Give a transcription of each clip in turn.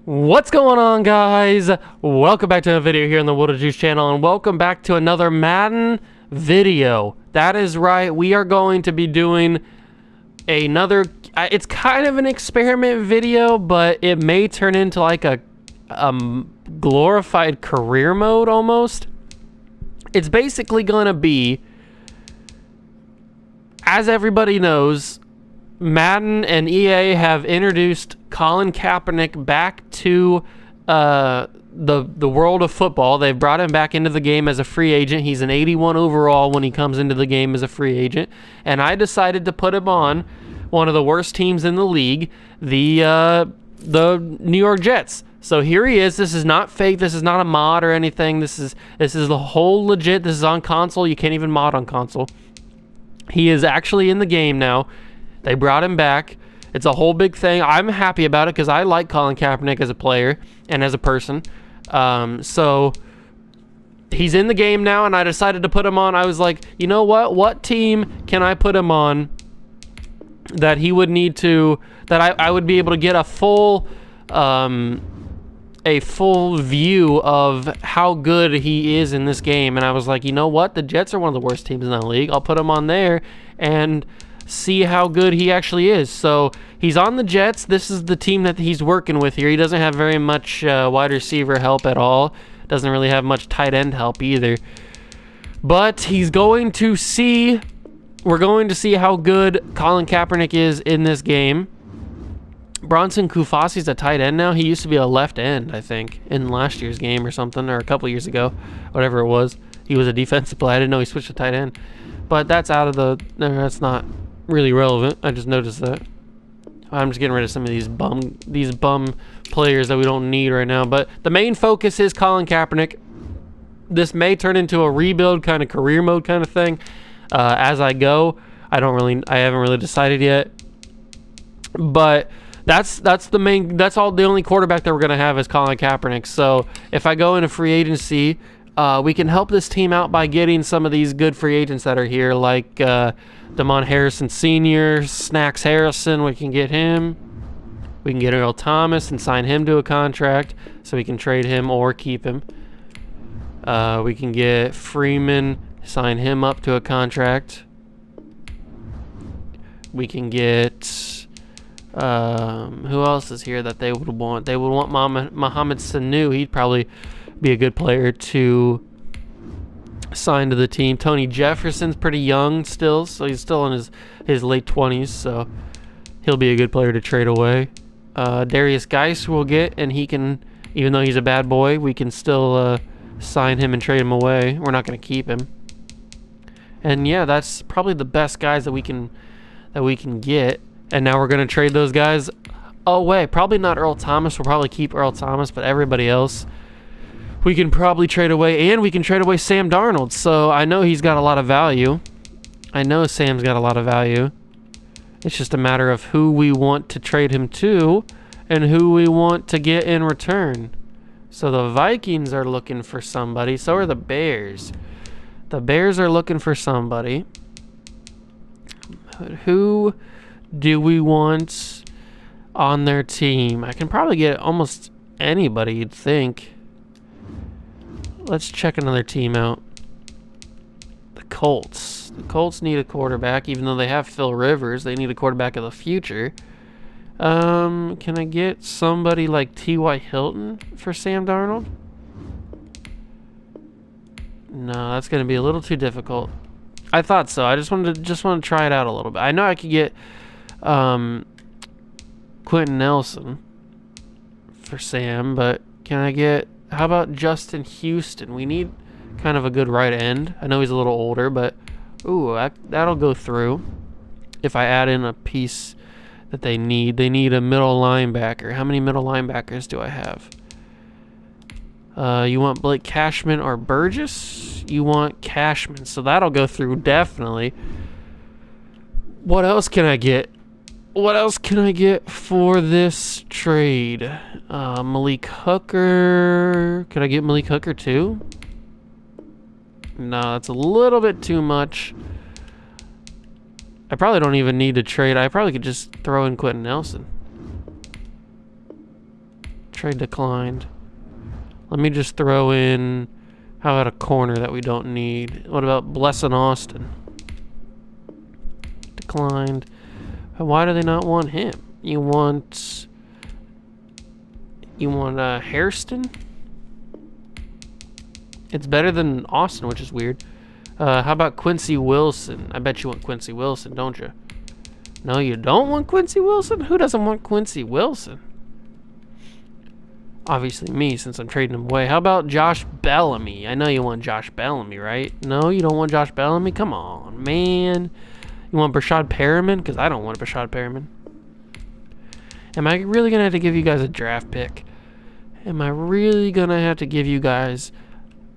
What's going on, guys? Welcome back to a video here on the Water Juice channel, and welcome back to another Madden video. That is right, we are going to be doing another, it's kind of an experiment video, but it may turn into like a glorified career mode almost. It's basically gonna be, as everybody knows, Madden and EA have introduced Colin Kaepernick back to the world of football. They've brought him back into the game as a free agent. He's an 81 overall when he comes into the game as a free agent. And I decided to put him on one of the worst teams in the league, the New York Jets. So here he is. This is not fake. This is not a mod or anything. This is the whole legit. This is on console. You can't even mod on console. He is actually in the game now. They brought him back. It's a whole big thing. I'm happy about it because I like Colin Kaepernick as a player and as a person. So he's in the game now, and I decided to put him on. I was like, you know what? What team can I put him on that he would need to, that I would be able to get a full view of how good he is in this game? And I was like, you know what? The Jets are one of the worst teams in the league. I'll put him on there and see how good he actually is. So he's on the Jets. This is the team that he's working with here. He doesn't have very much wide receiver help at all. Doesn't really have much tight end help either. But he's going to see, we're going to see how good Colin Kaepernick is in this game. Bronson Kufasi's a tight end now. He used to be a left end, I think, in last year's game or something, or a couple years ago, whatever it was. He was a defensive player. I didn't know he switched to tight end. But that's out of the, no, that's not really relevant. I just noticed that. I'm just getting rid of some of these bum players that we don't need right now. But the main focus is Colin Kaepernick. This may turn into a rebuild kind of career mode kind of thing as I go. I haven't really decided yet. But that's the only quarterback that we're gonna have is Colin Kaepernick. So if I go into free agency, we can help this team out by getting some of these good free agents that are here, like Damon Harrison Sr., Snacks Harrison. We can get him. We can get Earl Thomas and sign him to a contract so we can trade him or keep him. We can get Freeman, sign him up to a contract. We can get who else is here that they would want? They would want Mohamed Sanu. He'd probably be a good player to sign to the team. Tony Jefferson's pretty young still, so he's still in his late 20s, so he'll be a good player to trade away. Darius Geis we'll get, and he can, even though he's a bad boy, we can still sign him and trade him away. We're not going to keep him. And yeah, that's probably the best guys that we can get. And now we're going to trade those guys away. Probably not Earl Thomas. We'll probably keep Earl Thomas, but everybody else we can probably trade away, and we can trade away Sam Darnold. So I know he's got a lot of value. I know Sam's got a lot of value. It's just a matter of who we want to trade him to and who we want to get in return. So the Vikings are looking for somebody. So are the Bears. The Bears are looking for somebody. Who do we want on their team? I can probably get almost anybody, you'd think. Let's check another team out. The Colts. The Colts need a quarterback, even though they have Phil Rivers. They need a quarterback of the future. Can I get somebody like T.Y. Hilton for Sam Darnold? No, that's going to be a little too difficult. I thought so. I just wanted to try it out a little bit. I know I could get Quentin Nelson for Sam, but can I get, how about Justin Houston? We need kind of a good right end. I know he's a little older, but ooh, that'll go through if I add in a piece that they need. They need a middle linebacker. How many middle linebackers do I have? You want Blake Cashman or Burgess? You want Cashman, so that'll go through definitely. What else can I get? What else can I get for this trade? Malik Hooker. Could I get Malik Hooker too? No, that's a little bit too much. I probably don't even need to trade. I probably could just throw in Quentin Nelson. Trade declined. Let me just throw in... How about a corner that we don't need? What about Blessin Austin? Declined. Why do they not want him? You want Hairston? It's better than Austin, which is weird. How about Quincy Wilson? I bet you want Quincy Wilson, don't you? No, you don't want Quincy Wilson? Who doesn't want Quincy Wilson? Obviously me, since I'm trading him away. How about Josh Bellamy? I know you want Josh Bellamy, right? No, you don't want Josh Bellamy? Come on, man. You want Brashad Perriman? Because I don't want Brashad Perriman. Am I really going to have to give you guys a draft pick? Am I really going to have to give you guys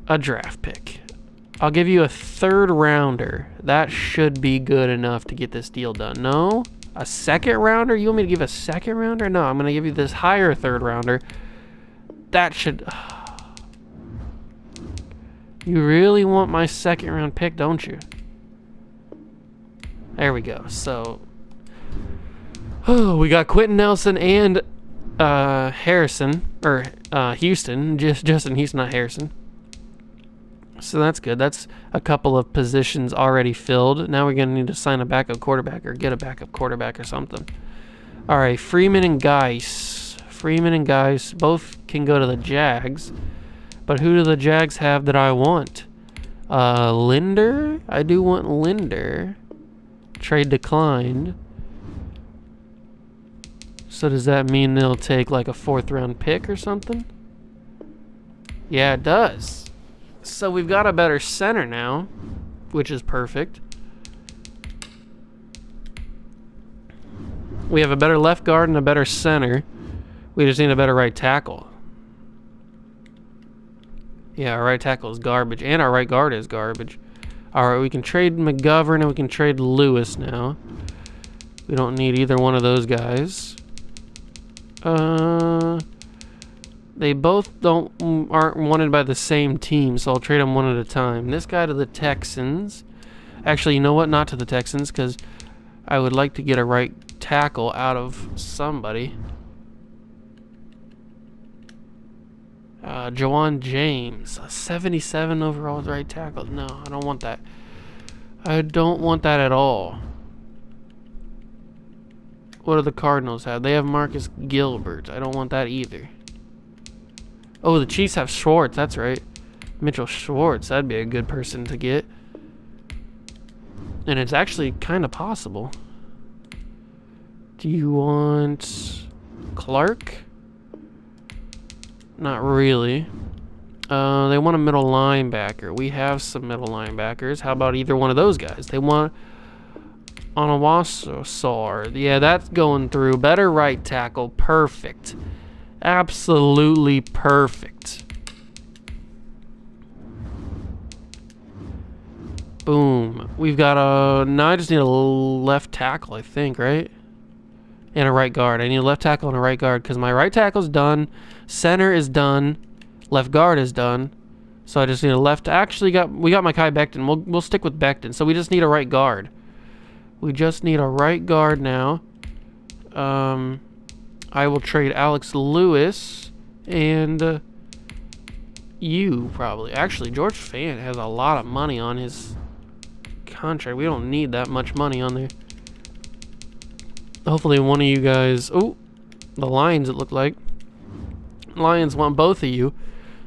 a draft pick? I'll give you a third rounder. That should be good enough to get this deal done. No? A second rounder? You want me to give a second rounder? No, I'm going to give you this higher third rounder. That should... You really want my second round pick, don't you? There we go. So... we got Quentin Nelson and Harrison. Or Houston. Justin Houston, not Harrison. So that's good. That's a couple of positions already filled. Now we're going to need to sign a backup quarterback or get a backup quarterback or something. All right, Freeman and Geis. Freeman and Geis both can go to the Jags. But who do the Jags have that I want? Linder? I do want Linder. Trade declined. So does that mean they'll take like a 4th round pick or something? Yeah, it does. So we've got a better center now, which is perfect. We have a better left guard and a better center. We just need a better right tackle. Yeah, our right tackle is garbage, and our right guard is garbage. Alright, we can trade McGovern and we can trade Lewis now. We don't need either one of those guys. They both aren't wanted by the same team, so I'll trade them one at a time. This guy to the Texans. Actually, you know what? Not to the Texans, because I would like to get a right tackle out of somebody. Jawan James, a 77 overall right tackle. No, I don't want that. I don't want that at all. What do the Cardinals have? They have Marcus Gilbert. I don't want that either. Oh, the Chiefs have Schwartz. That's right. Mitchell Schwartz. That'd be a good person to get. And it's actually kind of possible. Do you want Clark? Not really. They want a middle linebacker. We have some middle linebackers. How about either one of those guys? They want Onawasor. Yeah, that's going through. Better right tackle. Perfect. Absolutely perfect. Boom. We've got a... Now I just need a left tackle, I think, right? And a right guard. I need a left tackle and a right guard because my right tackle's done. Center is done. Left guard is done. So I just need a left... Actually, we got Mekhi Becton. We'll stick with Becton. So we just need a right guard. We just need a right guard now. I will trade Alex Lewis and you probably. Actually, George Fant has a lot of money on his contract. We don't need that much money on there. Hopefully one of you guys... Oh, the Lions, it looked like. Lions want both of you.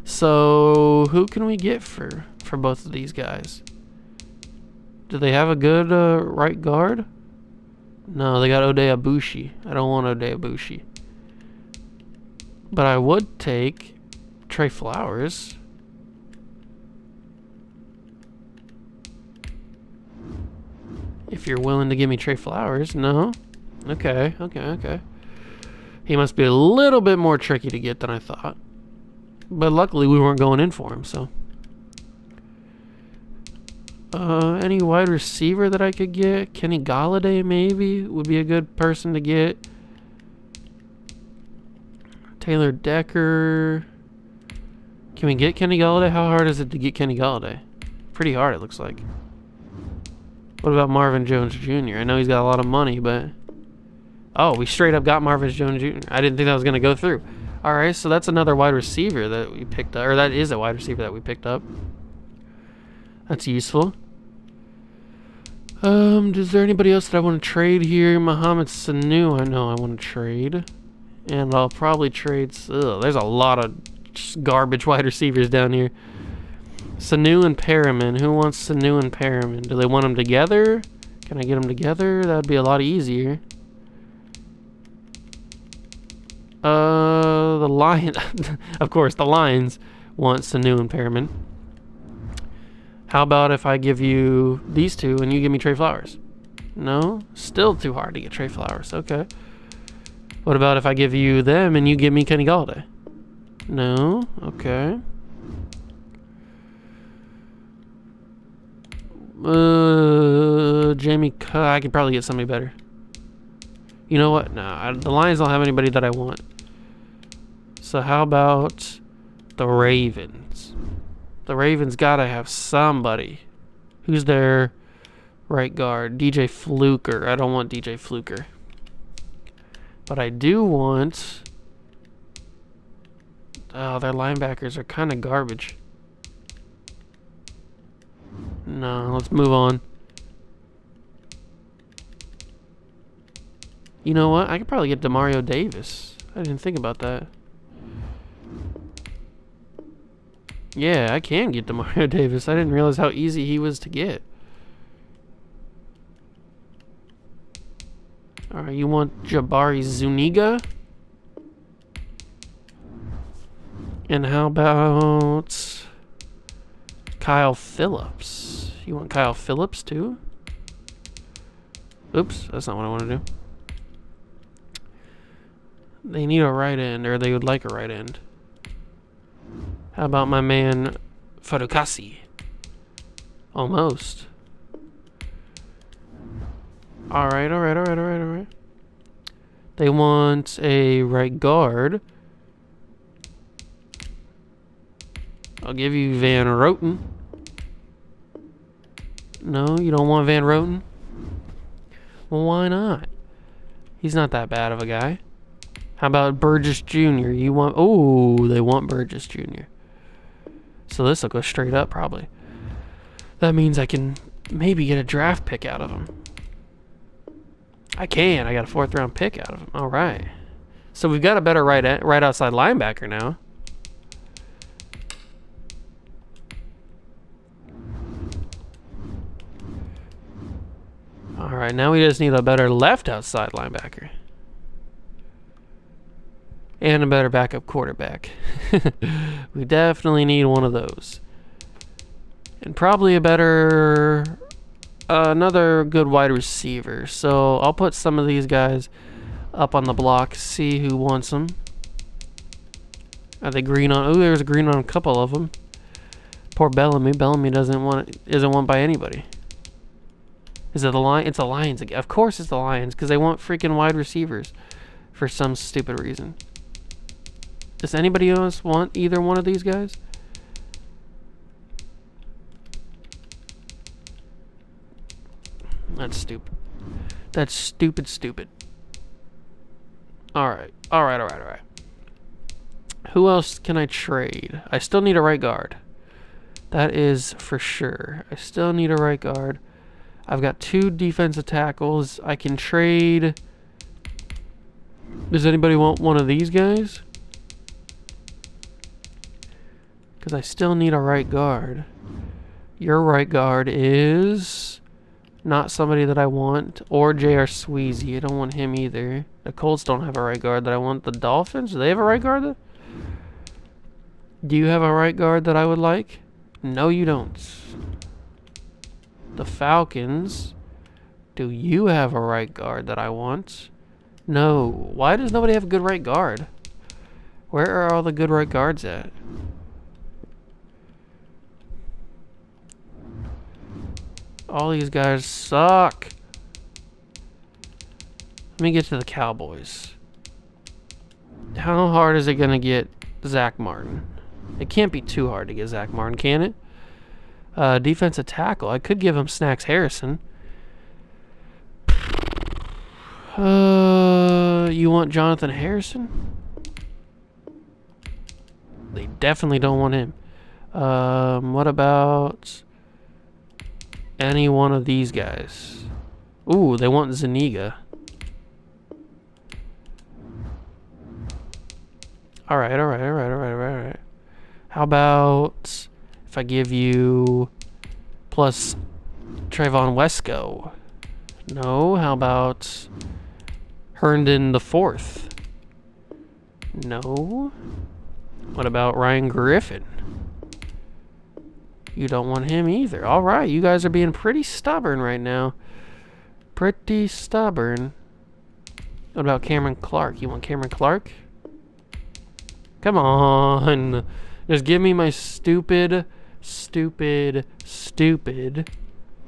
So who can we get for both of these guys? Do they have a good right guard? No, they got Oday Abushi. I don't want Oday Abushi. But I would take Trey Flowers. If you're willing to give me Trey Flowers. No? Okay. He must be a little bit more tricky to get than I thought. But luckily we weren't going in for him, so. Any wide receiver that I could get? Kenny Golladay maybe would be a good person to get. Taylor Decker. Can we get Kenny Golladay? How hard is it to get Kenny Golladay? pretty hard, it looks like. What about Marvin Jones Jr.? I know he's got a lot of money, but... Oh, we straight up got Marvin Jones Jr. I didn't think that was going to go through. Alright, so that's another wide receiver that we picked up. Or that is a wide receiver that we picked up. That's useful. Is there anybody else that I want to trade here? Mohamed Sanu, I know I want to trade. And I'll probably trade... Ugh, there's a lot of just garbage wide receivers down here. Sanu and Perriman. Who wants Sanu and Perriman? Do they want them together? Can I get them together? That would be a lot easier. The Lions... of course, the Lions want Sanu and Perriman. How about if I give you these two and you give me Trey Flowers? No? Still too hard to get Trey Flowers. Okay. What about if I give you them and you give me Kenny Galladay? No? Okay. I could probably get somebody better. You know what? No, the Lions don't have anybody that I want. So how about the Ravens? The Ravens gotta have somebody. Who's their right guard? DJ Fluker. I don't want DJ Fluker. But I do want... Oh, their linebackers are kind of garbage. No, let's move on. You know what? I could probably get Demario Davis. I didn't think about that. Yeah, I can get Demario Davis. I didn't realize how easy he was to get. Alright, you want Jabari Zuniga? And how about Kyle Phillips? You want Kyle Phillips too? Oops, that's not what I want to do. They need a right end, or they would like a right end. How about my man Fadukasi? Almost. Alright. They want a right guard. I'll give you Van Roten. No, you don't want Van Roten? Well, why not? He's not that bad of a guy. How about Burgess Jr.? You want... Oh, they want Burgess Jr. So this will go straight up, probably. That means I can maybe get a draft pick out of him. I can. I got a 4th round pick out of him. All right. So we've got a better right outside linebacker now. All right. Now we just need a better left outside linebacker. And a better backup quarterback. We definitely need one of those. And probably a better... another good wide receiver. So I'll put some of these guys up on the block, see who wants them. Are they green on? Oh, there's a green on a couple of them. Poor Bellamy. Bellamy isn't want by anybody. Is it the Lions? It's the Lions again. Of course it's the Lions, because they want freaking wide receivers for some stupid reason. Does anybody else want either one of these guys? That's stupid. That's stupid. Alright. Who else can I trade? I still need a right guard. That is for sure. I still need a right guard. I've got 2 defensive tackles. I can trade... Does anybody want one of these guys? Because I still need a right guard. Your right guard is... not somebody that I want. Or J.R. Sweezy. I don't want him either. The Colts don't have a right guard that I want. The Dolphins, do they have a right guard? Do you have a right guard that I would like? No, you don't. The Falcons, do you have a right guard that I want? No. Why does nobody have a good right guard? Where are all the good right guards at? All these guys suck. Let me get to the Cowboys. How hard is it going to get Zach Martin? It can't be too hard to get Zach Martin, can it? Defensive tackle. I could give him Snacks Harrison. You want Jonathan Harrison? They definitely don't want him. What about any one of these guys? Ooh, they want Zuniga. Alright. How about if I give you plus Trayvon Wesco? No. How about Herndon the fourth? No. What about Ryan Griffin? You don't want him either. Alright, you guys are being pretty stubborn right now. Pretty stubborn. What about Cameron Clark? You want Cameron Clark? Come on. Just give me my stupid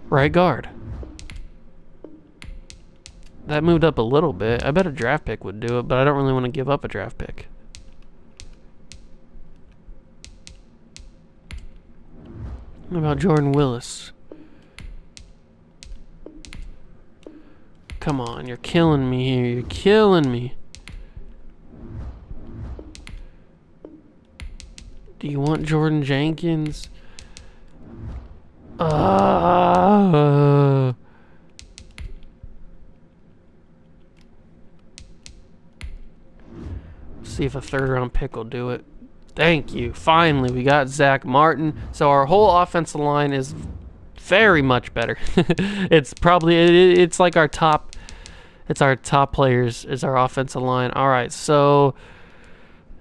right guard. That moved up a little bit. I bet a draft pick would do it, but I don't really want to give up a draft pick. What about Jordan Willis? Come on, you're killing me here. You're killing me. Do you want Jordan Jenkins? See if a third-round pick will do it. Thank you. Finally, we got Zach Martin. So our whole offensive line is very much better. It's like our top. It's our top players is our offensive line. All right, so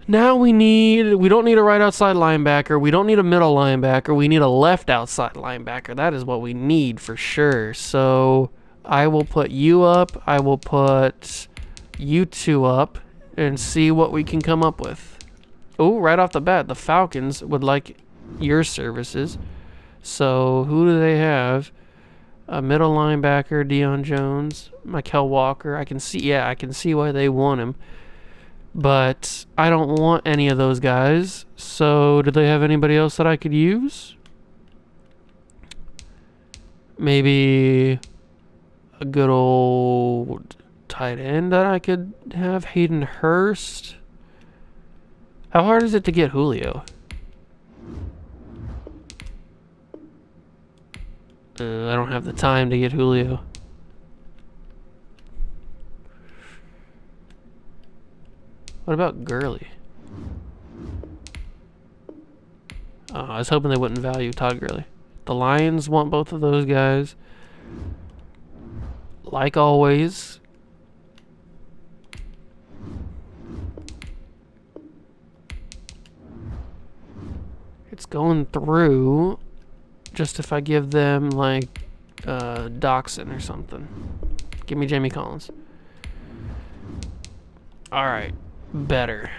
now we don't need a right outside linebacker. We don't need a middle linebacker. We need a left outside linebacker. That is what we need for sure. So I will put you up. I will put you two up and see what we can come up with. Oh, right off the bat, the Falcons would like your services. So who do they have? A middle linebacker, Deion Jones, Mikel Walker. I can see why they want him. But I don't want any of those guys. So do they have anybody else that I could use? Maybe a good old tight end that I could have, Hayden Hurst. How hard is it to get Julio? I don't have the time to get Julio. What about Gurley? I was hoping they wouldn't value Todd Gurley. The Lions want both of those guys. Like always. It's going through. Just if I give them like Doxson or something. Give me Jamie Collins. Alright. Better.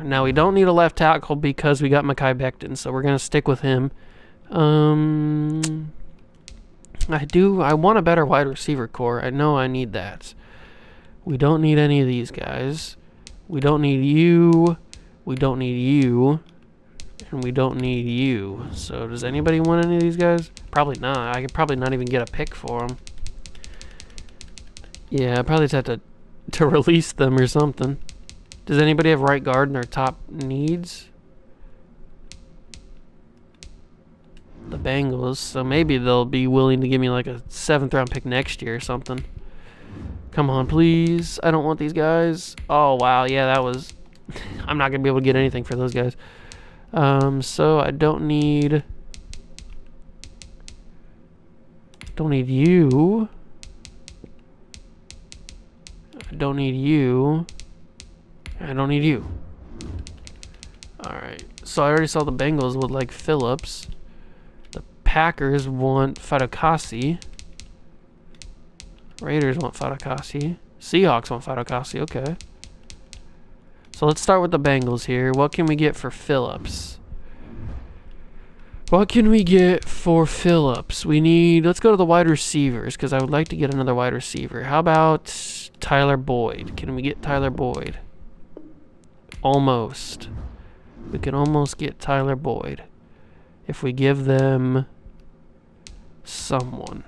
Now we don't need a left tackle because we got Mekhi Becton, so we're going to stick with him. I want a better wide receiver core. I know I need that. We don't need any of these guys. We don't need you. We don't need you. And we don't need you. So does anybody want any of these guys? Probably not. I could probably not even get a pick for them. Yeah, I probably just have to release them or something. Does anybody have right guard in their top needs? The Bengals. So maybe they'll be willing to give me like a 7th round pick next year or something. Come on, please. I don't want these guys. Oh, wow. Yeah, that was... I'm not going to be able to get anything for those guys. So I don't need you. I don't need you. I don't need you. Alright. So I already saw the Bengals would like Phillips. The Packers want Fadakasi. Raiders want Fadakasi. Seahawks want Fadakasi. Okay. So let's start with the Bengals here. What can we get for Phillips? Let's go to the wide receivers because I would like to get another wide receiver. How about Tyler Boyd? Can we get Tyler Boyd? Almost. We can almost get Tyler Boyd. if we give them someone.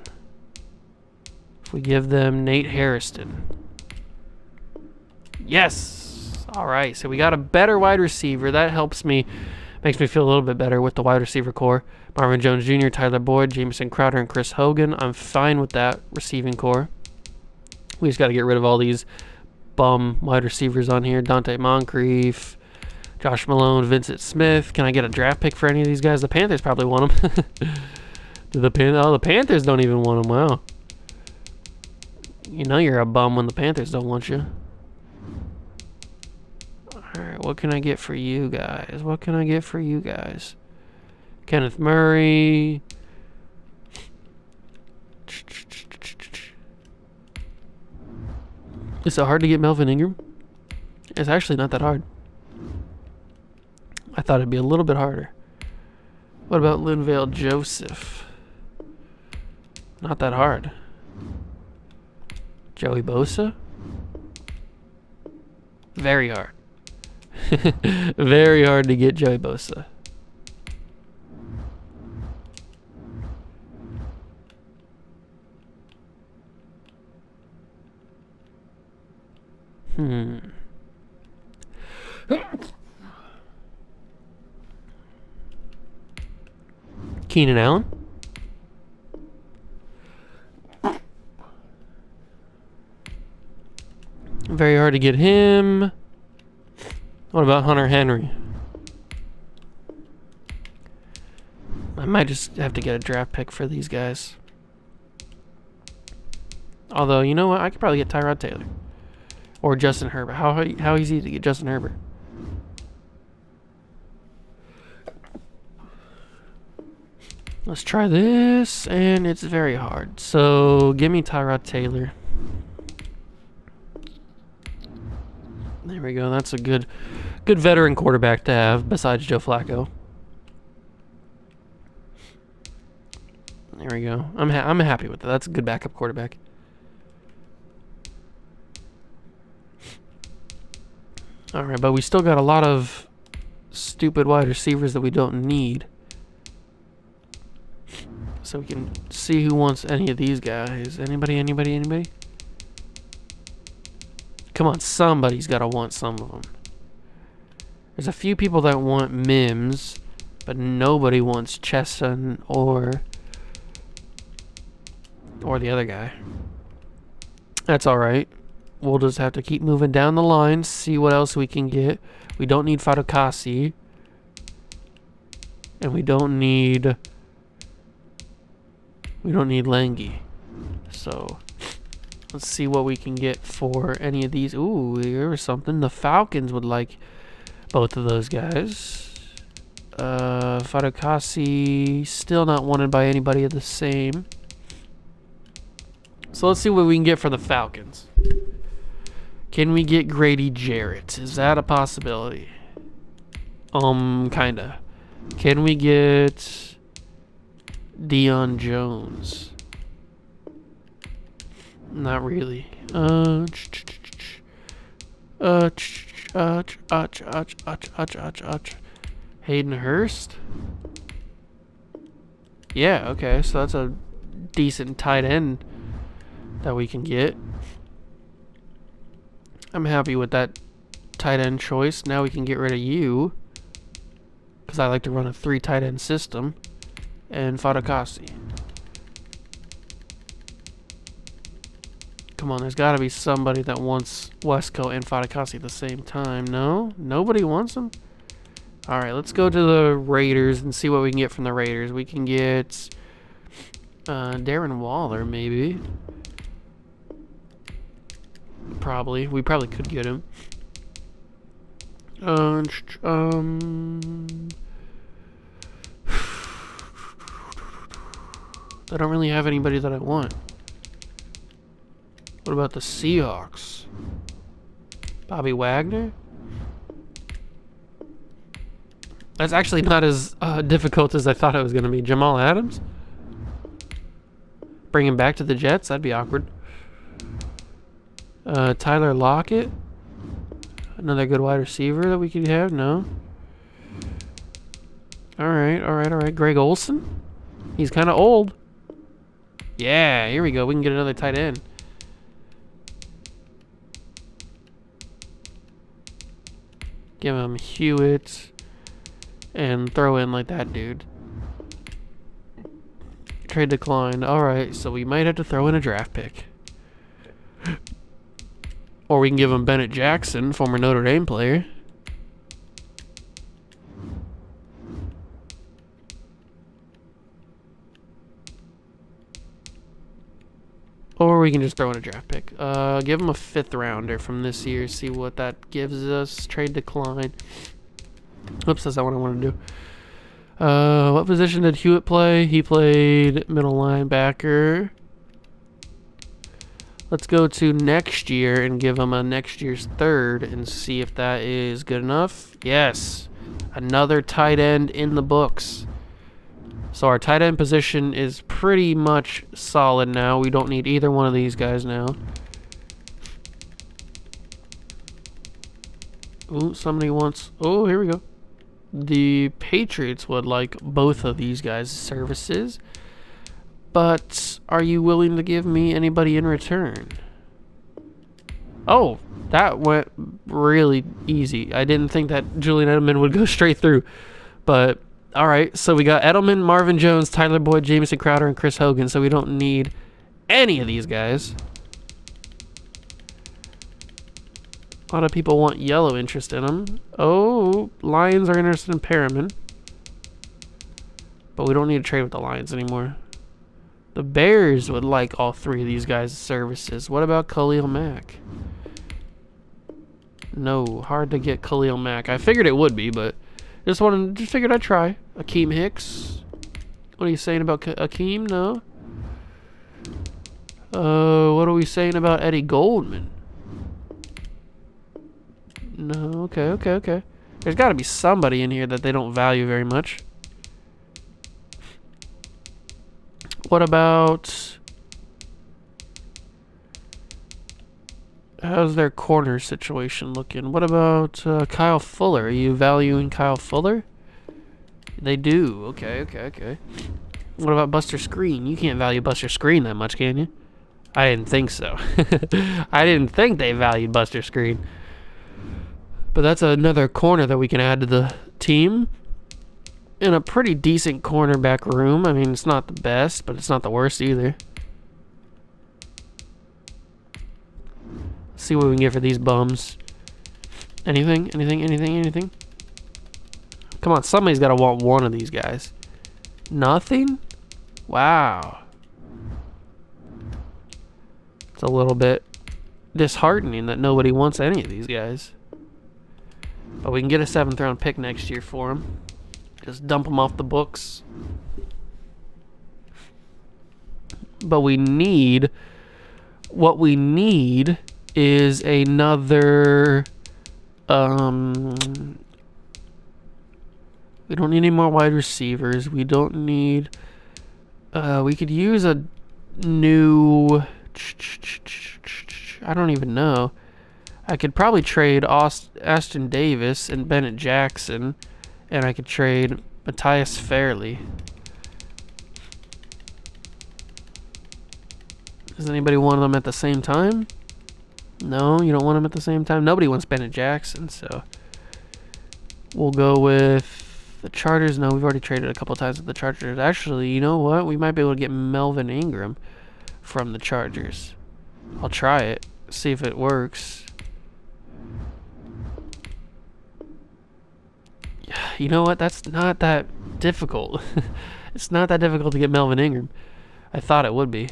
If we give them Nate Hairston. Yes! Alright, so we got a better wide receiver. That helps me, makes me feel a little bit better with the wide receiver core. Marvin Jones Jr., Tyler Boyd, Jamison Crowder, and Chris Hogan. I'm fine with that receiving core. We just got to get rid of all these bum wide receivers on here. Dante Moncrief, Josh Malone, Vincent Smith. Can I get a draft pick for any of these guys? The Panthers probably want them. The Panthers don't even want them. Wow. You know you're a bum when the Panthers don't want you. Alright, what can I get for you guys? What can I get for you guys? Kenneth Murray. Is it hard to get Melvin Ingram? It's actually not that hard. I thought it'd be a little bit harder. What about Linval Joseph? Not that hard. Joey Bosa? Very hard. Very hard to get Joey Bosa. Keenan Allen? Very hard to get him. What about Hunter Henry? I might just have to get a draft pick for these guys. Although, you know what? I could probably get Tyrod Taylor. Or Justin Herbert. How easy to get Justin Herbert? Let's try this, and it's very hard. So, give me Tyrod Taylor. There we go. That's a good veteran quarterback to have besides Joe Flacco. There we go. I'm happy with that. That's a good backup quarterback. All right, but we still got a lot of stupid wide receivers that we don't need. So we can see who wants any of these guys. Anybody? Come on, somebody's got to want some of them. There's a few people that want Mims, but nobody wants Chesson or the other guy. That's all right. We'll just have to keep moving down the line, see what else we can get. We don't need Fatukasi. And we don't need Langi. So, let's see what we can get for any of these. Ooh, here's something. The Falcons would like both of those guys. Fatukasi, still not wanted by anybody of the same. So, let's see what we can get for the Falcons. Can we get Grady Jarrett? Is that a possibility? Kinda. Can we get Deion Jones? Not really. Hayden Hurst? Yeah, okay, so that's a decent tight end that we can get. I'm happy with that tight end choice. Now we can get rid of you, because I like to run a 3 tight end system, and Fatukasi. Come on, there's got to be somebody that wants Wesco and Fatukasi at the same time. No? Nobody wants them? Alright, let's go to the Raiders and see what we can get from the Raiders. We can get Darren Waller, maybe. Probably. We probably could get him. I don't really have anybody that I want. What about the Seahawks? Bobby Wagner? That's actually not as difficult as I thought it was going to be. Jamal Adams? Bring him back to the Jets? That'd be awkward. Tyler Lockett? Another good wide receiver that we could have? No. All right. Greg Olson? He's kind of old. Yeah, here we go. We can get another tight end. Give him Hewitt and throw in like that dude. Trade declined. Alright, so we might have to throw in a draft pick. Or we can give him Bennett Jackson, former Notre Dame player. Or we can just throw in a draft pick. Give him a 5th rounder from this year. See what that gives us. Trade decline. Oops, that's not what I want to do. What position did Hewitt play? He played middle linebacker. Let's go to next year and give him a next year's 3rd and see if that is good enough. Yes. Another tight end in the books. So our tight end position is pretty much solid now. We don't need either one of these guys now. Ooh, somebody wants... Oh, here we go. The Patriots would like both of these guys' services. But are you willing to give me anybody in return? Oh, that went really easy. I didn't think that Julian Edelman would go straight through. But... Alright, so we got Edelman, Marvin Jones, Tyler Boyd, Jamison Crowder, and Chris Hogan, so we don't need any of these guys. A lot of people want yellow interest in them. Oh, Lions are interested in Perriman. But we don't need to trade with the Lions anymore. The Bears would like all 3 of these guys' services. What about Khalil Mack? No, hard to get Khalil Mack. I figured it would be, but... Just figured I'd try. Akeem Hicks. What are you saying about Akeem? No. What are we saying about Eddie Goldman? No. Okay. There's got to be somebody in here that they don't value very much. What about... How's their corner situation looking? What about Kyle Fuller? Are you valuing Kyle Fuller? They do. Okay. What about Buster Screen? You can't value Buster Screen that much, can you? I didn't think so. I didn't think they valued Buster Screen. But that's another corner that we can add to the team. In a pretty decent cornerback room. I mean, it's not the best, but it's not the worst either. See what we can get for these bums. Anything? Come on, somebody's got to want one of these guys. Nothing? Wow. It's a little bit disheartening that nobody wants any of these guys. But we can get a 7th round pick next year for them. Just dump them off the books. But we need... What we need... is another we don't need any more wide receivers. We don't need we could use a new I don't even know. I could probably trade Ashton Davis and Bennett Jackson, and I could trade Matthias Fairley. Does anybody want them at the same time? No, you don't want them at the same time. Nobody wants Bennett Jackson, so we'll go with the Chargers. No, we've already traded a couple times with the Chargers. Actually, you know what? We might be able to get Melvin Ingram from the Chargers. I'll try it, see if it works. You know what? That's not that difficult. It's not that difficult to get Melvin Ingram. I thought it would be.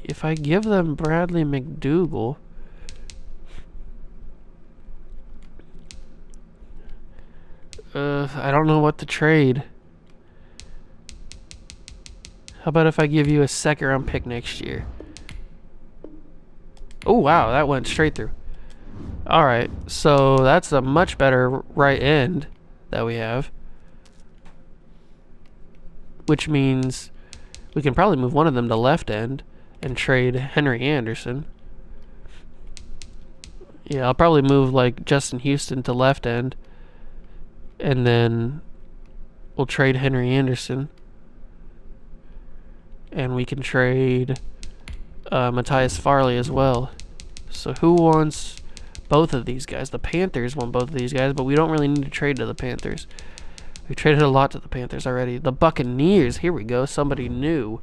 If I give them Bradley McDougal, I don't know what to trade. How about if I give you a 2nd round pick next year? Oh wow, that went straight through. Alright, so that's a much better right end that we have. Which means we can probably move one of them to left end and trade Henry Anderson. Yeah, I'll probably move like Justin Houston to left end, and then we'll trade Henry Anderson, and we can trade Matthias Farley as well. So who wants both of these guys? The Panthers want both of these guys, but we don't really need to trade to the Panthers. We've traded a lot to the Panthers already. The Buccaneers, here we go, somebody new.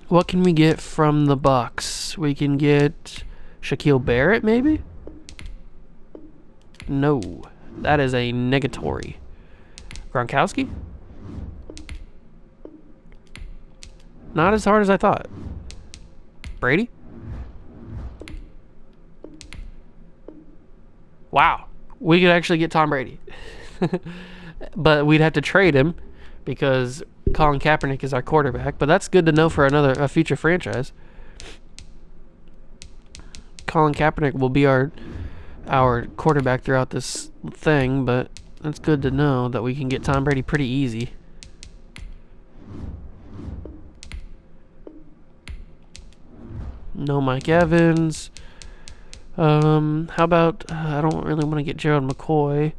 What can we get from the Bucs? We can get Shaquille Barrett, maybe? No. That is a negatory. Gronkowski? Not as hard as I thought. Brady? Wow. We could actually get Tom Brady. But we'd have to trade him because Colin Kaepernick is our quarterback. But that's good to know for a future franchise. Colin Kaepernick will be our quarterback throughout this thing, but it's good to know that we can get Tom Brady pretty easy. No Mike Evans. How about, I don't really want to get Gerald McCoy.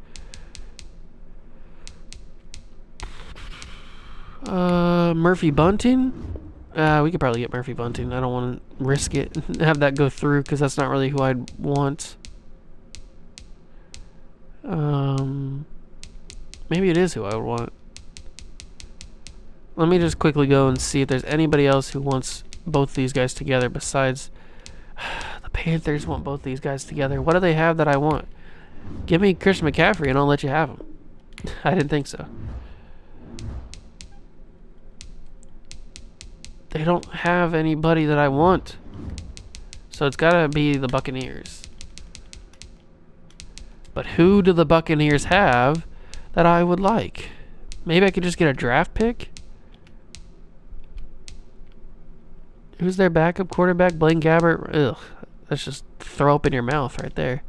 Murphy Bunting? We could probably get Murphy Bunting. I don't want to risk it and have that go through because that's not really who I'd want. Maybe it is who I would want. Let me just quickly go and see if there's anybody else who wants both these guys together besides the Panthers want both these guys together. What do they have that I want? Give me Christian McCaffrey and I'll let you have him. I didn't think so. They don't have anybody that I want. So it's got to be the Buccaneers. But who do the Buccaneers have that I would like? Maybe I could just get a draft pick? Who's their backup quarterback? Blaine Gabbert? Ugh. That's just throw up in your mouth right there.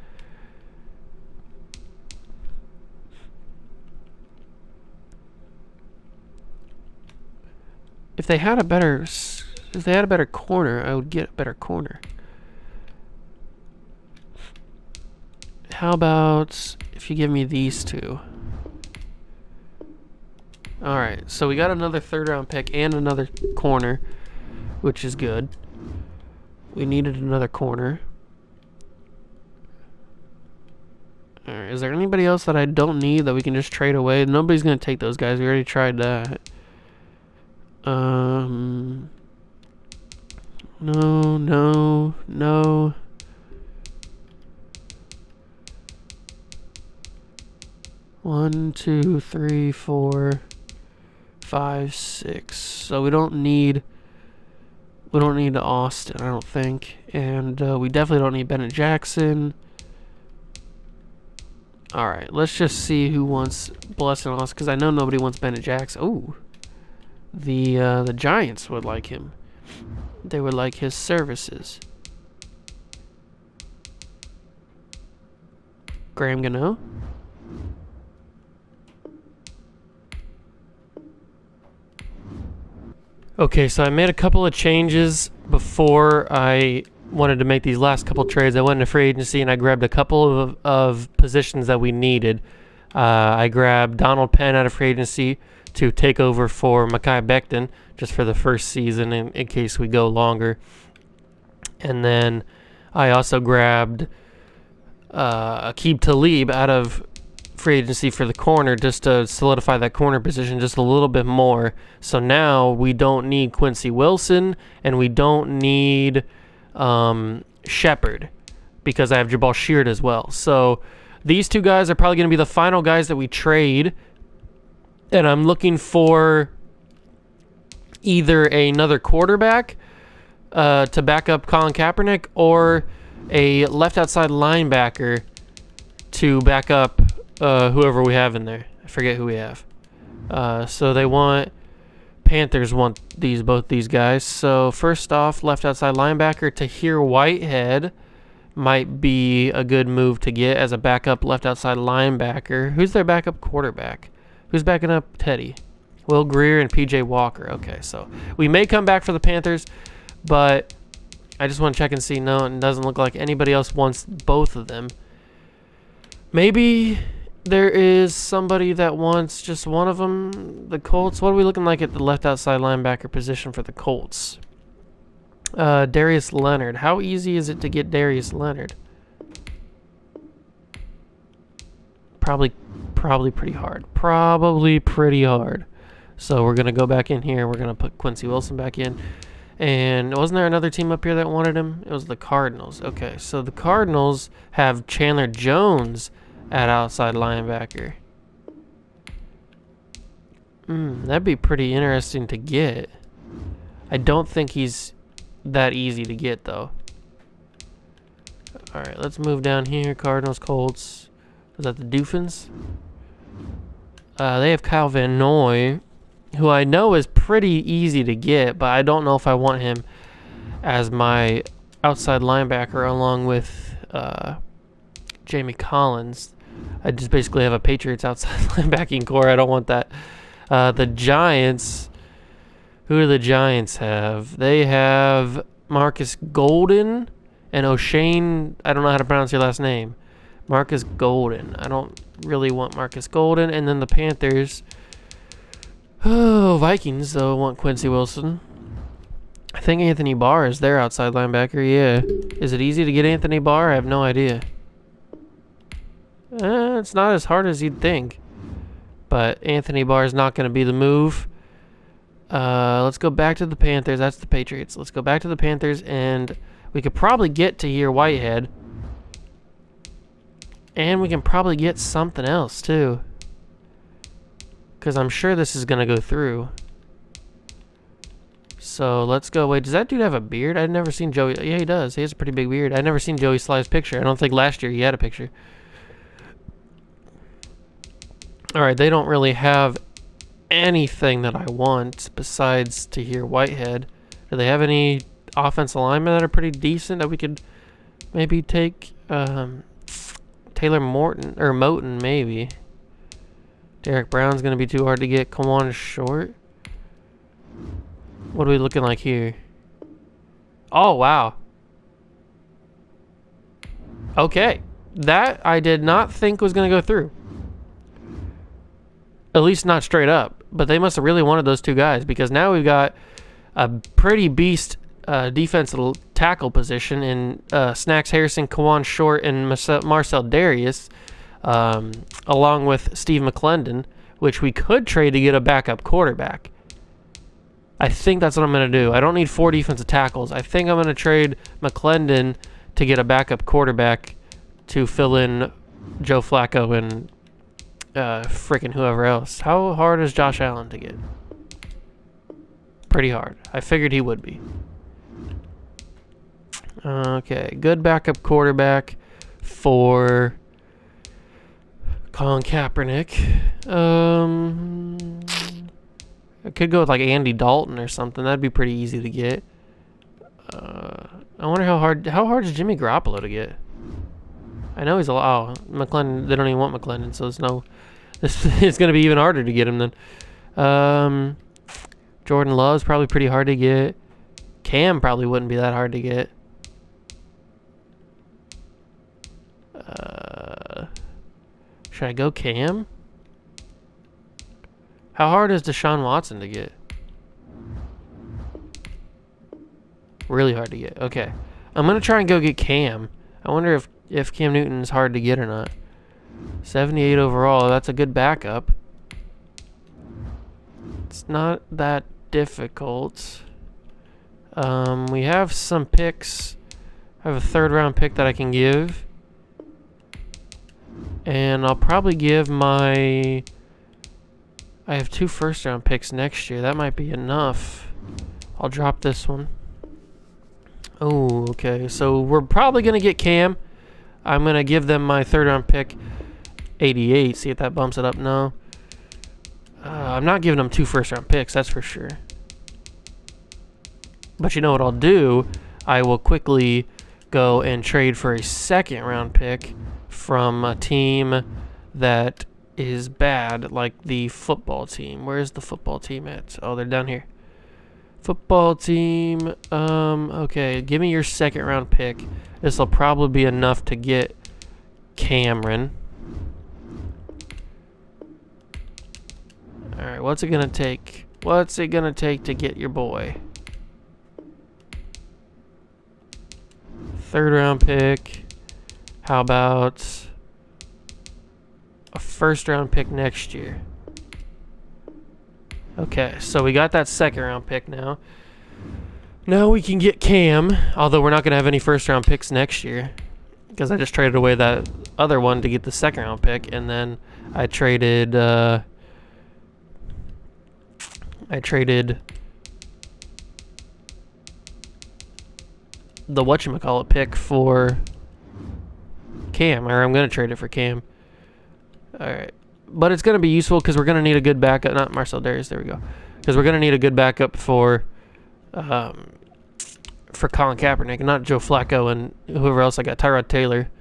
If they had a better corner, I would get a better corner. How about if you give me these two? Alright, so we got another third-round pick and another corner, which is good. We needed another corner. Alright, is there anybody else that I don't need that we can just trade away? Nobody's going to take those guys. We already tried that. No. 1, 2, 3, 4, 5, 6. So we don't need Austin, I don't think, and we definitely don't need Bennett Jackson. All right, let's just see who wants Bless and Austin because I know nobody wants Bennett Jackson. Oh, the Giants would like him. They would like his services. Graham Gano. Okay, so I made a couple of changes before I wanted to make these last couple trades. I went into free agency and I grabbed a couple of positions that we needed. I grabbed Donald Penn out of free agency to take over for Mekhi Becton just for the first season in case we go longer. And then I also grabbed Aqib Talib out of free agency for the corner just to solidify that corner position just a little bit more. So now we don't need Quincy Wilson and we don't need Shepard because I have Jabal Sheard as well. So these two guys are probably going to be the final guys that we trade. And I'm looking for either another quarterback to back up Colin Kaepernick or a left outside linebacker to back up whoever we have in there. I forget who we have. So Panthers want both these guys. So first off, left outside linebacker Tahir Whitehead might be a good move to get as a backup left outside linebacker. Who's their backup quarterback? Who's backing up Teddy? Will Greer and PJ Walker. Okay, so we may come back for the Panthers, but I just want to check and see. No, it doesn't look like anybody else wants both of them. Maybe there is somebody that wants just one of them. The Colts. What are we looking like at the left outside linebacker position for the Colts? Darius Leonard. How easy is it to get Darius Leonard? Probably pretty hard. Probably pretty hard. So we're going to go back in here. We're going to put Quincy Wilson back in. And wasn't there another team up here that wanted him? It was the Cardinals. Okay, so the Cardinals have Chandler Jones at outside linebacker. That'd be pretty interesting to get. I don't think he's that easy to get, though. All right, let's move down here. Cardinals, Colts. Is that the Dolphins? They have Kyle Van Noy, who I know is pretty easy to get, but I don't know if I want him as my outside linebacker along with Jamie Collins. I just basically have a Patriots outside linebacking core. I don't want that. The Giants, who do the Giants have? They have Marcus Golden and O'Shane. I don't know how to pronounce your last name. Marcus Golden. I don't really want Marcus Golden. And then the Panthers. Oh, Vikings, though, want Quincy Wilson. I think Anthony Barr is their outside linebacker, yeah. Is it easy to get Anthony Barr? I have no idea. It's not as hard as you'd think. But Anthony Barr is not going to be the move. Let's go back to the Panthers. That's the Patriots. Let's go back to the Panthers, and we could probably get to here Whitehead. And we can probably get something else, too. Because I'm sure this is going to go through. So let's go. Wait, does that dude have a beard? I've never seen Joey. Yeah, he does. He has a pretty big beard. I've never seen Joey Sly's picture. I don't think last year he had a picture. All right, they don't really have anything that I want besides Tahir Whitehead. Do they have any offensive linemen that are pretty decent that we could maybe take? Taylor Moton, maybe. Derek Brown's going to be too hard to get. Kawan is short. What are we looking like here? Oh, wow. Okay. That I did not think was going to go through. At least not straight up. But they must have really wanted those two guys, because now we've got a pretty beast defensive tackle position in Snacks Harrison, Kawan Short, and Marcel Darius. Along with Steve McClendon, which we could trade to get a backup quarterback. I think that's what I'm going to do. I don't need 4 defensive tackles. I think I'm going to trade McClendon to get a backup quarterback to fill in Joe Flacco and freaking whoever else. How hard is Josh Allen to get? Pretty hard. I figured he would be. Okay, good backup quarterback for Colin Kaepernick. I could go with like Andy Dalton or something. That'd be pretty easy to get. I wonder how hard is Jimmy Garoppolo to get? I know he's a lot. Oh, McClendon. They don't even want McClendon, so there's no. It's going to be even harder to get him then. Jordan Love's probably pretty hard to get. Cam probably wouldn't be that hard to get. Should I go Cam? How hard is Deshaun Watson to get? Really hard to get. Okay. I'm going to try and go get Cam. I wonder if Cam Newton is hard to get or not. 78 overall. That's a good backup. It's not that difficult. We have some picks. I have a 3rd round pick that I can give. And I'll probably give I have 2 1st round picks next year. That might be enough. I'll drop this one. Oh, okay. So we're probably going to get Cam. I'm going to give them my 3rd round pick, 88. See if that bumps it up. No. I'm not giving them 2 1st round picks, that's for sure. But you know what I'll do? I will quickly go and trade for a 2nd round pick from a team that is bad, like the football team. Where is the football team at? Oh, they're down here. Football team. Okay, give me your second round pick. This will probably be enough to get Cameron. All right, what's it gonna take? What's it gonna take to get your boy? Third round pick. How about a first round pick next year? Okay, so we got that second round pick now. Now we can get Cam, although we're not going to have any first round picks next year because I just traded away that other one to get the second round pick, and then I traded the whatchamacallit pick for Cam, or I'm going to trade it for Cam. All right. But it's going to be useful because we're going to need a good backup. Not Marcel Darius, there we go. Because we're going to need a good backup for Colin Kaepernick, and not Joe Flacco and whoever else I got, Tyrod Taylor.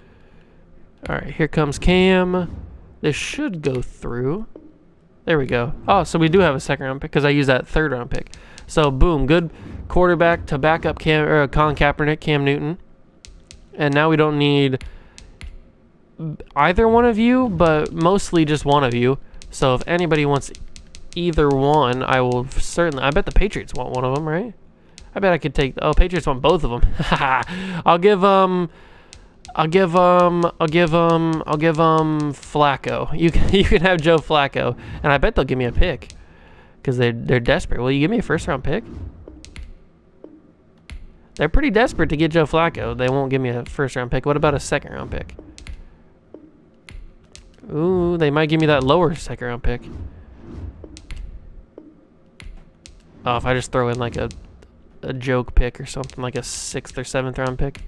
All right, here comes Cam. This should go through. There we go. Oh, so we do have a second round pick because I used that third round pick. So, boom, good quarterback to back up Colin Kaepernick, Cam Newton. And now we don't need either one of you, but mostly just one of you. So if anybody wants either one, I will certainly. I bet the Patriots want one of them, right? I bet I could take. Oh, Patriots want both of them. I'll give Flacco. You can have Joe Flacco, and I bet they'll give me a pick because they're desperate. Will you give me a first round pick? They're pretty desperate to get Joe Flacco. They won't give me a first round pick. What about a second round pick? Ooh, they might give me that lower second round pick. Oh, if I just throw in like a joke pick or something, like a 6th or 7th round pick.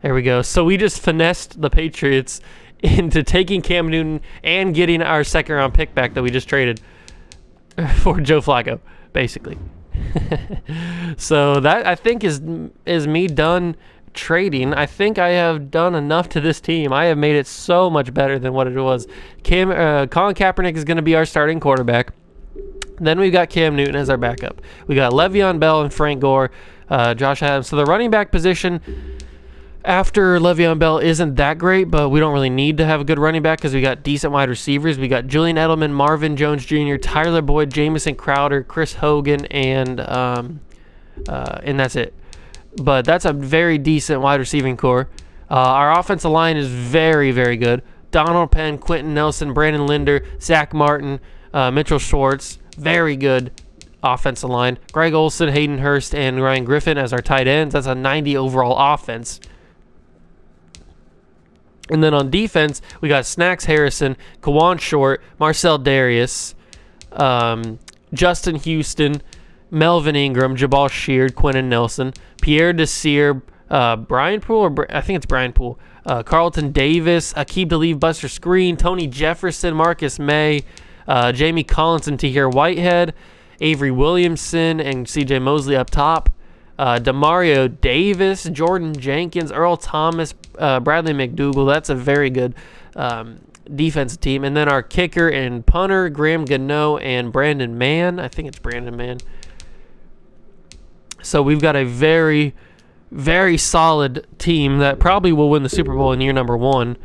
There we go. So we just finessed the Patriots into taking Cam Newton and getting our second round pick back that we just traded for Joe Flacco, basically. So that, I think, is me done trading. I think I have done enough to this team. I have made it so much better than what it was. Colin Kaepernick is going to be our starting quarterback. Then we've got Cam Newton as our backup. We got Le'Veon Bell and Frank Gore, Josh Adams. So the running back position after Le'Veon Bell isn't that great, but we don't really need to have a good running back because we got decent wide receivers. We got Julian Edelman, Marvin Jones Jr., Tyler Boyd, Jamison Crowder, Chris Hogan, and that's it. But that's a very decent wide receiving core. Our offensive line is very, very good. Donald Penn, Quentin Nelson, Brandon Linder, Zach Martin, Mitchell Schwartz. Very good offensive line. Greg Olsen, Hayden Hurst, and Ryan Griffin as our tight ends. That's a 90 overall offense. And then on defense, we got Snacks Harrison, Kawan Short, Marcel Darius, Justin Houston, Melvin Ingram, Jabal Sheard, Quentin Nelson, Pierre Desir, Brian Poole, I think it's Brian Poole, Carlton Davis, Aqib Talib, Buster Screen, Tony Jefferson, Marcus May, Jamie Collins and Tahir Whitehead, Avery Williamson and CJ Mosley up top, Demario Davis, Jordan Jenkins, Earl Thomas, Bradley McDougall. That's a very good defensive team. And then our kicker and punter, Graham Gano and Brandon Mann. I think it's Brandon Mann. So we've got a very, very solid team that probably will win the Super Bowl in year number 1.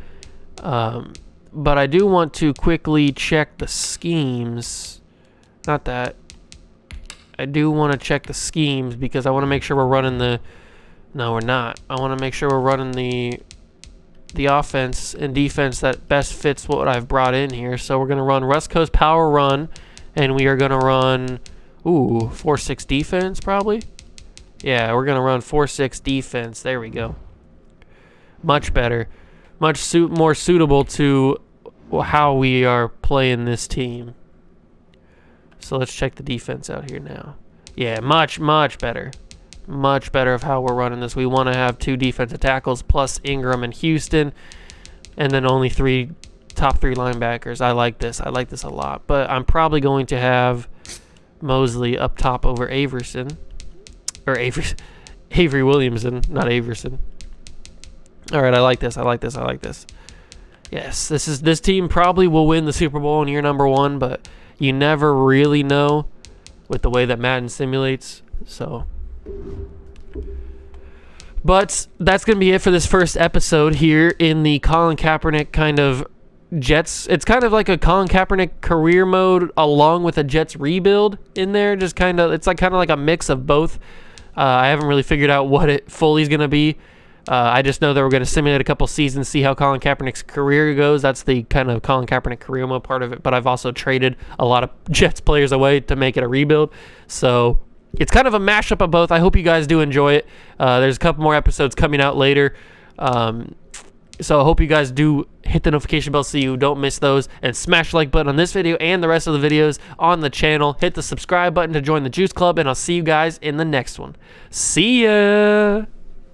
But I do want to quickly check the schemes. Not that. I do want to check the schemes because I want to make sure we're running the... No, we're not. I want to make sure we're running the offense and defense that best fits what I've brought in here. So we're going to run West Coast Power Run, and we are going to run, 4-6 defense probably. Yeah, we're going to run 4-6 defense. There we go. Much better. Much more suitable to how we are playing this team. So let's check the defense out here now. Yeah, much, much better. Much better of how we're running this. We want to have 2 defensive tackles plus Ingram and Houston, and then only top 3 linebackers. I like this. I like this a lot. But I'm probably going to have Mosley up top over Avery Williamson, not Averson. All right, I like this. I like this. I like this. Yes, this team probably will win the Super Bowl in year number 1, but you never really know with the way that Madden simulates. So, but that's going to be it for this first episode here in the Colin Kaepernick kind of Jets. It's kind of like a Colin Kaepernick career mode along with a Jets rebuild in there. Just kind of, it's like kind of like a mix of both. I haven't really figured out what it fully is going to be. I just know that we're going to simulate a couple seasons, see how Colin Kaepernick's career goes. That's the kind of Colin Kaepernick career mode part of it. But I've also traded a lot of Jets players away to make it a rebuild. So it's kind of a mashup of both. I hope you guys do enjoy it. There's a couple more episodes coming out later. So I hope you guys do hit the notification bell so you don't miss those, and smash the like button on this video and the rest of the videos on the channel. Hit the subscribe button to join the Juice Club, and I'll see you guys in the next one. See ya!